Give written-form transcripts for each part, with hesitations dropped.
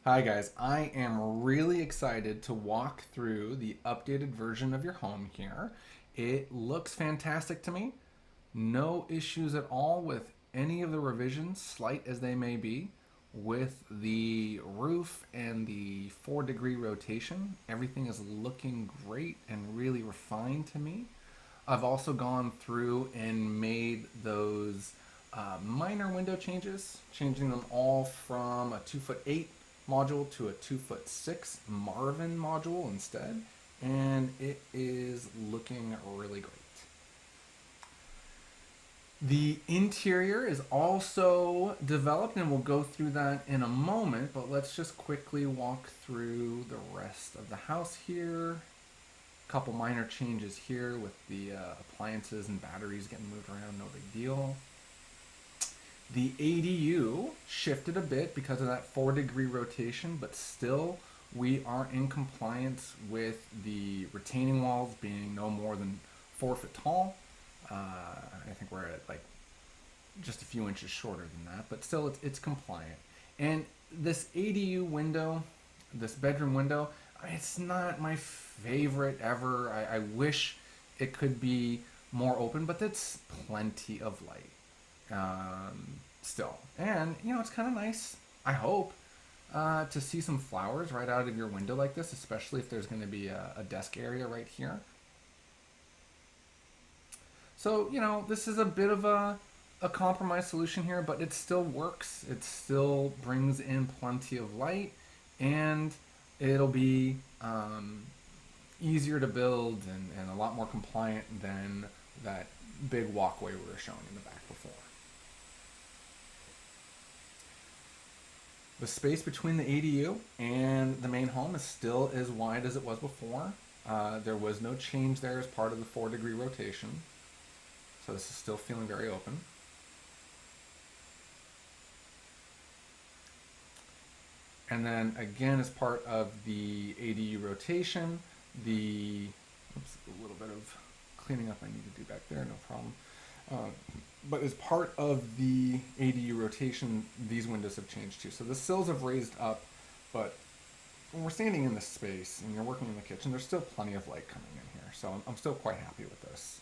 Hi guys, I am really excited to walk through the updated version of your home here. It looks fantastic to me. No issues at all with any of the revisions, slight as they may be, with the roof and the 4-degree rotation. Everything is looking great and really refined to me. I've also gone through and made those minor window changes, changing them all from a 2'8" module to a 2'6" Marvin module instead, and it is looking really great. The interior is also developed, and we'll go through that in a moment, but let's just quickly walk through the rest of the house here. A couple minor changes here with the appliances and batteries getting moved around, no big deal. The ADU shifted a bit because of that 4-degree rotation, but still we are in compliance with the retaining walls being no more than 4 foot tall. I think we're at like just a few inches shorter than that, but still it's compliant. And this ADU window, this bedroom window, it's not my favorite ever. I wish it could be more open, but that's plenty of light still. And, you know, it's kind of nice, I hope, to see some flowers right out of your window like this, especially if there's going to be a desk area right here. So, you know, this is a bit of a compromise solution here, but it still works. It still brings in plenty of light, and it'll be easier to build and a lot more compliant than that big walkway we were showing in the back before. The space between the ADU and the main home is still as wide as it was before. There was no change there as part of the 4-degree rotation. So this is still feeling very open. And then again, as part of the ADU rotation, a little bit of cleaning up I need to do back there, no problem. But as part of the ADU rotation, these windows have changed too. So the sills have raised up, but when we're standing in this space and you're working in the kitchen, there's still plenty of light coming in here. So I'm still quite happy with this.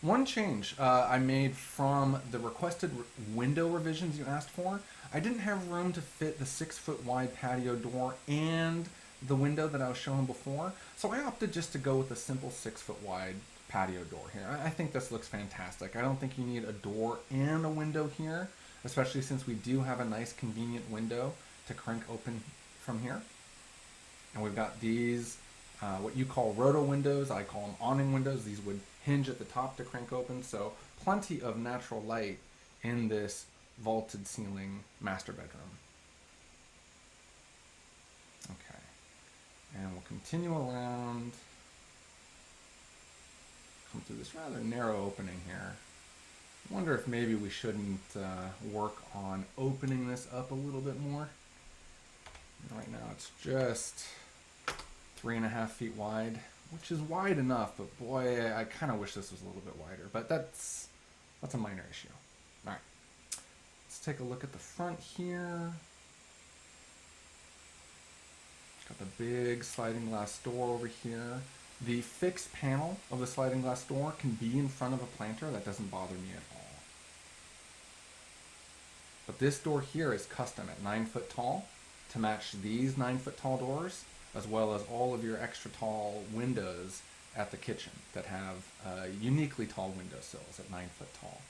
One change I made from the requested window revisions you asked for, I didn't have room to fit the 6-foot wide patio door and the window that I was showing before, so I opted just to go with a simple 6-foot wide patio door here. I think this looks fantastic. I don't think you need a door and a window here, especially since we do have a nice convenient window to crank open from here. And we've got these what you call roto windows, I call them awning windows. These would hinge at the top to crank open, so plenty of natural light in this vaulted ceiling master bedroom. Okay, and we'll continue around, come through this rather narrow opening here. I wonder if maybe we shouldn't work on opening this up a little bit more. Right now it's just 3.5 feet wide, which is wide enough, but boy, I kind of wish this was a little bit wider, but that's a minor issue. All right, let's take a look at the front here. Got the big sliding glass door over here. The fixed panel of the sliding glass door can be in front of a planter. That doesn't bother me at all. But this door here is custom at 9 foot tall to match these 9 foot tall doors, as well as all of your extra tall windows at the kitchen that have uniquely tall windowsills at 9 foot tall.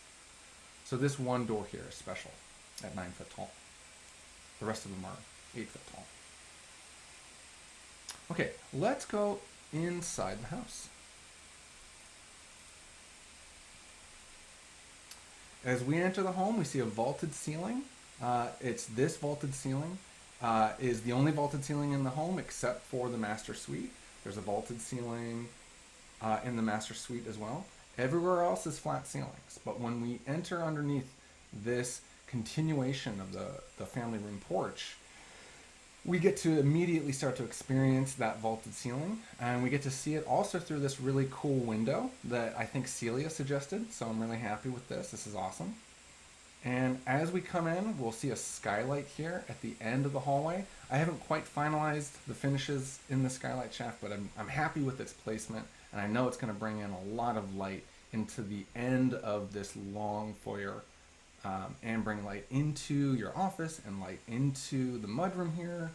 So this one door here is special at 9 foot tall. The rest of them are 8 foot tall. Okay, let's go inside the house. As we enter the home, we see a vaulted ceiling. It's this vaulted ceiling. Is the only vaulted ceiling in the home except for the master suite. There's a vaulted ceiling in the master suite as well. Everywhere else is flat ceilings, but when we enter underneath this continuation of the family room porch, we get to immediately start to experience that vaulted ceiling, and we get to see it also through this really cool window that I think Celia suggested, so I'm really happy with this. This is awesome. And as we come in, we'll see a skylight here at the end of the hallway. I haven't quite finalized the finishes in the skylight shaft, but I'm happy with its placement, and I know it's going to bring in a lot of light into the end of this long foyer, and bring light into your office and light into the mudroom here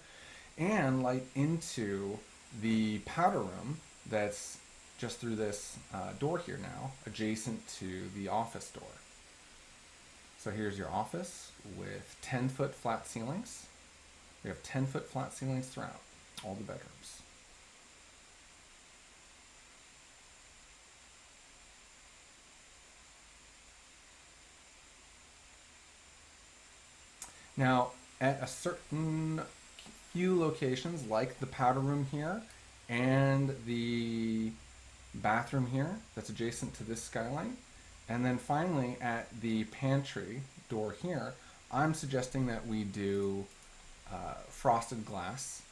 and light into the powder room that's just through this door here now, adjacent to the office door. So here's your office with 10-foot flat ceilings. We have 10-foot flat ceilings throughout all the bedrooms. Now, at a certain few locations, like the powder room here and the bathroom here that's adjacent to this skylight, and then finally at the pantry door here, I'm suggesting that we do frosted glass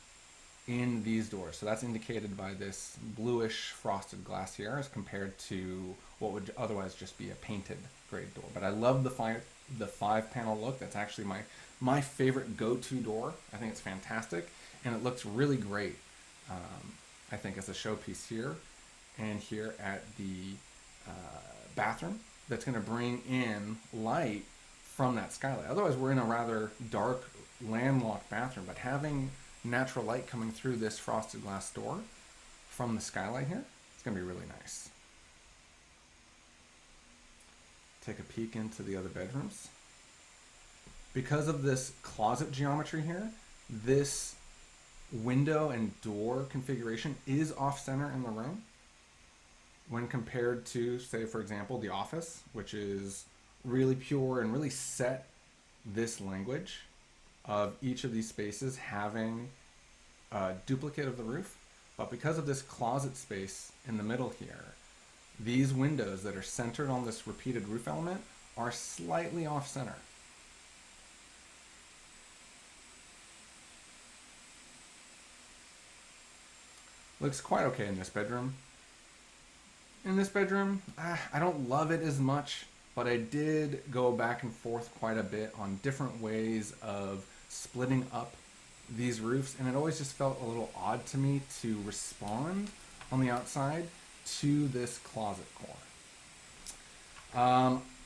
in these doors. So that's indicated by this bluish frosted glass here as compared to what would otherwise just be a painted grade door. But I love the five panel look. That's actually my favorite go-to door. I think it's fantastic, and it looks really great. I think as a showpiece here and here at the bathroom. That's going to bring in light from that skylight. Otherwise, we're in a rather dark, landlocked bathroom, but having natural light coming through this frosted glass door from the skylight here, it's going to be really nice. Take a peek into the other bedrooms. Because of this closet geometry here, this window and door configuration is off-center in the room when compared to, say, for example, the office, which is really pure and really set this language of each of these spaces having a duplicate of the roof. But because of this closet space in the middle here, these windows that are centered on this repeated roof element are slightly off-center. Looks quite okay in this bedroom. In this bedroom, I don't love it as much, but I did go back and forth quite a bit on different ways of splitting up these roofs, and it always just felt a little odd to me to respond on the outside to this closet core.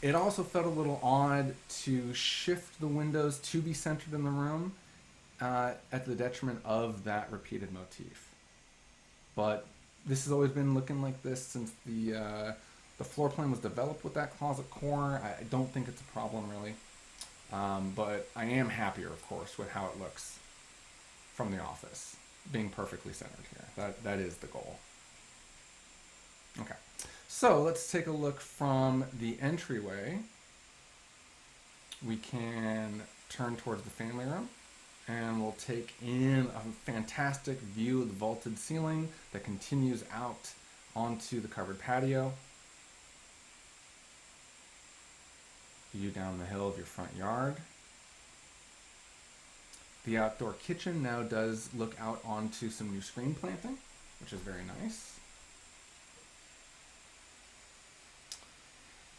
It also felt a little odd to shift the windows to be centered in the room at the detriment of that repeated motif. But this has always been looking like this since the floor plan was developed with that closet core. I don't think it's a problem really, but I am happier, of course, with how it looks from the office, being perfectly centered here. That is the goal. Okay, so let's take a look from the entryway. We can turn towards the family room, and we'll take in a fantastic view of the vaulted ceiling that continues out onto the covered patio. View down the hill of your front yard. The outdoor kitchen now does look out onto some new screen planting, which is very nice.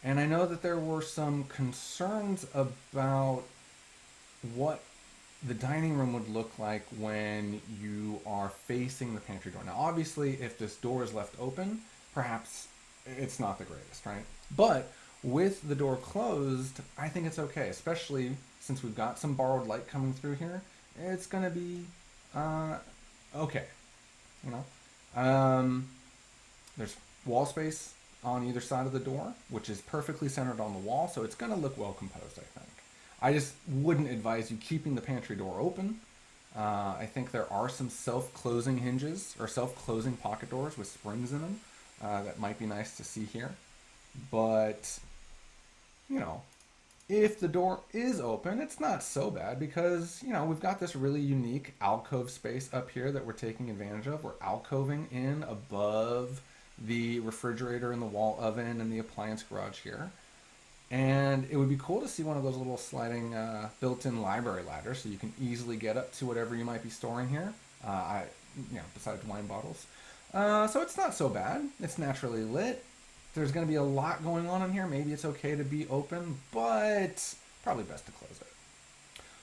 And I know that there were some concerns about what the dining room would look like when you are facing the pantry door. Now, obviously, if this door is left open, perhaps it's not the greatest, right? But with the door closed, I think it's okay, especially since we've got some borrowed light coming through here. It's gonna be okay, you know. There's wall space on either side of the door, which is perfectly centered on the wall, so it's gonna look well composed, I think. I just wouldn't advise you keeping the pantry door open. I think there are some self-closing hinges or self-closing pocket doors with springs in them that might be nice to see here. But, you know, if the door is open, it's not so bad because, you know, we've got this really unique alcove space up here that we're taking advantage of. We're alcoving in above the refrigerator and the wall oven and the appliance garage here. And it would be cool to see one of those little sliding built-in library ladders, so you can easily get up to whatever you might be storing here. Besides wine bottles. So it's not so bad. It's naturally lit. There's going to be a lot going on in here. Maybe it's okay to be open, but probably best to close it.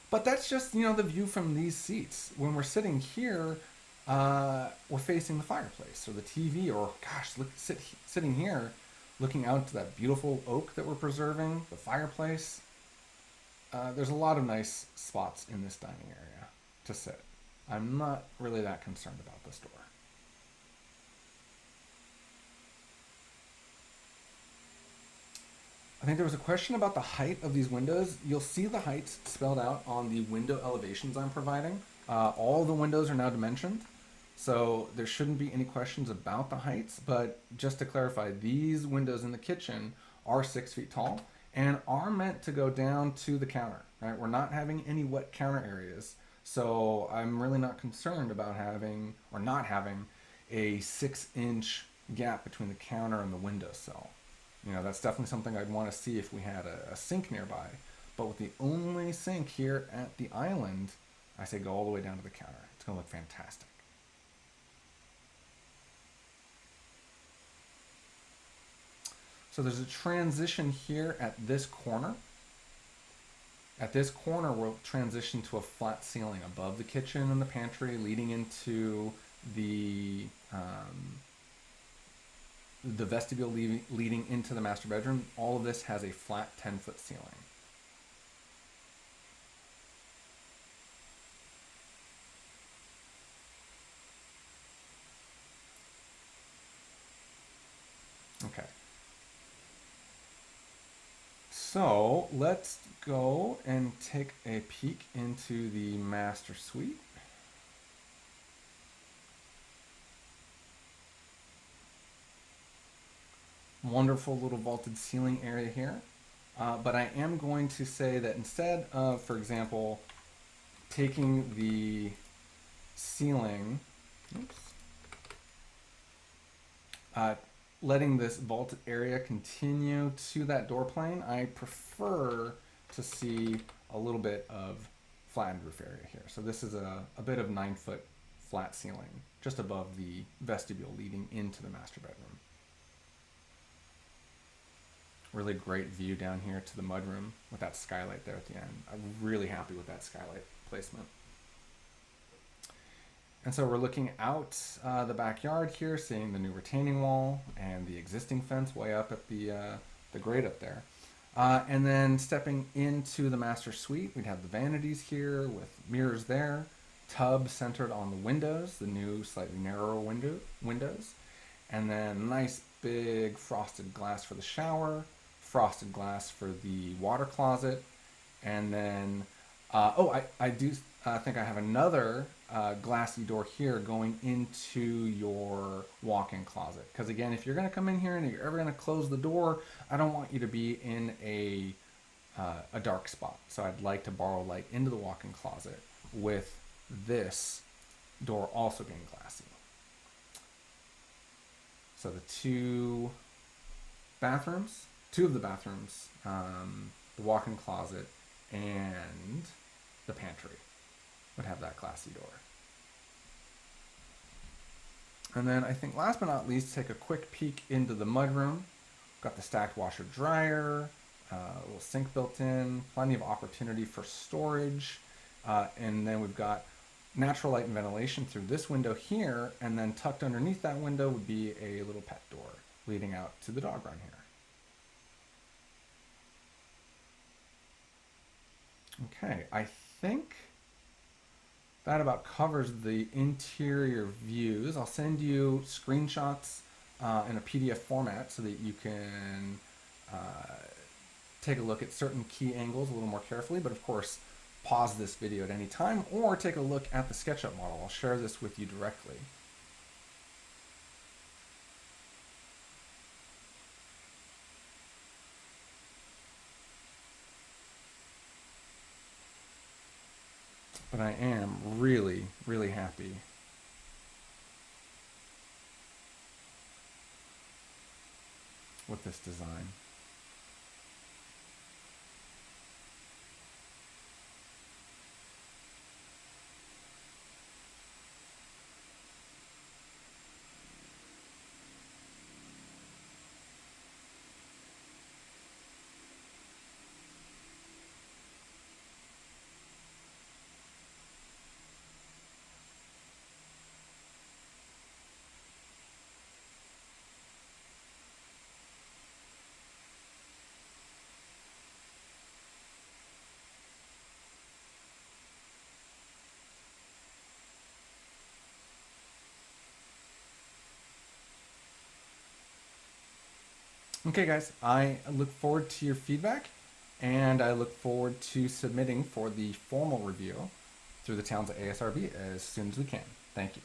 But that's just, the view from these seats. When we're sitting here, we're facing the fireplace or the TV, or gosh, sitting here, looking out to that beautiful oak that we're preserving, the fireplace. There's a lot of nice spots in this dining area to sit. I'm not really that concerned about this door. I think there was a question about the height of these windows. You'll see the heights spelled out on the window elevations I'm providing. All the windows are now dimensioned, so there shouldn't be any questions about the heights. But just to clarify, these windows in the kitchen are 6 feet tall and are meant to go down to the counter. Right? We're not having any wet counter areas, so I'm really not concerned about having or not having a 6-inch gap between the counter and the windowsill. That's definitely something I'd want to see if we had a sink nearby. But with the only sink here at the island, I say go all the way down to the counter. It's going to look fantastic. So there's a transition here at this corner. At this corner, we'll transition to a flat ceiling above the kitchen and the pantry, leading into the vestibule leading into the master bedroom. All of this has a flat 10-foot ceiling. Okay. So let's go and take a peek into the master suite. Wonderful little vaulted ceiling area here. But I am going to say that instead of, for example, taking the ceiling, letting this vaulted area continue to that door plane, I prefer to see a little bit of flattened roof area here. So this is a bit of 9-foot flat ceiling just above the vestibule leading into the master bedroom. Really great view down here to the mudroom with that skylight there at the end. I'm really happy with that skylight placement. And so we're looking out the backyard here, seeing the new retaining wall and the existing fence way up at the grate up there. And then stepping into the master suite, we'd have the vanities here with mirrors there, tub centered on the windows, the new slightly narrower windows, and then nice big frosted glass for the shower, frosted glass for the water closet, and then I do think I have another glassy door here going into your walk-in closet, because again, if you're going to come in here and you're ever going to close the door, I don't want you to be in a dark spot. So I'd like to borrow light into the walk-in closet with this door also being glassy. So the two of the bathrooms, the walk-in closet, and the pantry would have that glassy door. And then I think last but not least, take a quick peek into the mudroom. Got the stacked washer dryer, a little sink built in, plenty of opportunity for storage. And then we've got natural light and ventilation through this window here, and then tucked underneath that window would be a little pet door leading out to the dog run here. Okay, I think that about covers the interior views. I'll send you screenshots in a PDF format so that you can take a look at certain key angles a little more carefully, but of course, pause this video at any time or take a look at the SketchUp model. I'll share this with you directly. But I am really, really happy with this design. Okay, guys, I look forward to your feedback, and I look forward to submitting for the formal review through the town's ASRB as soon as we can. Thank you.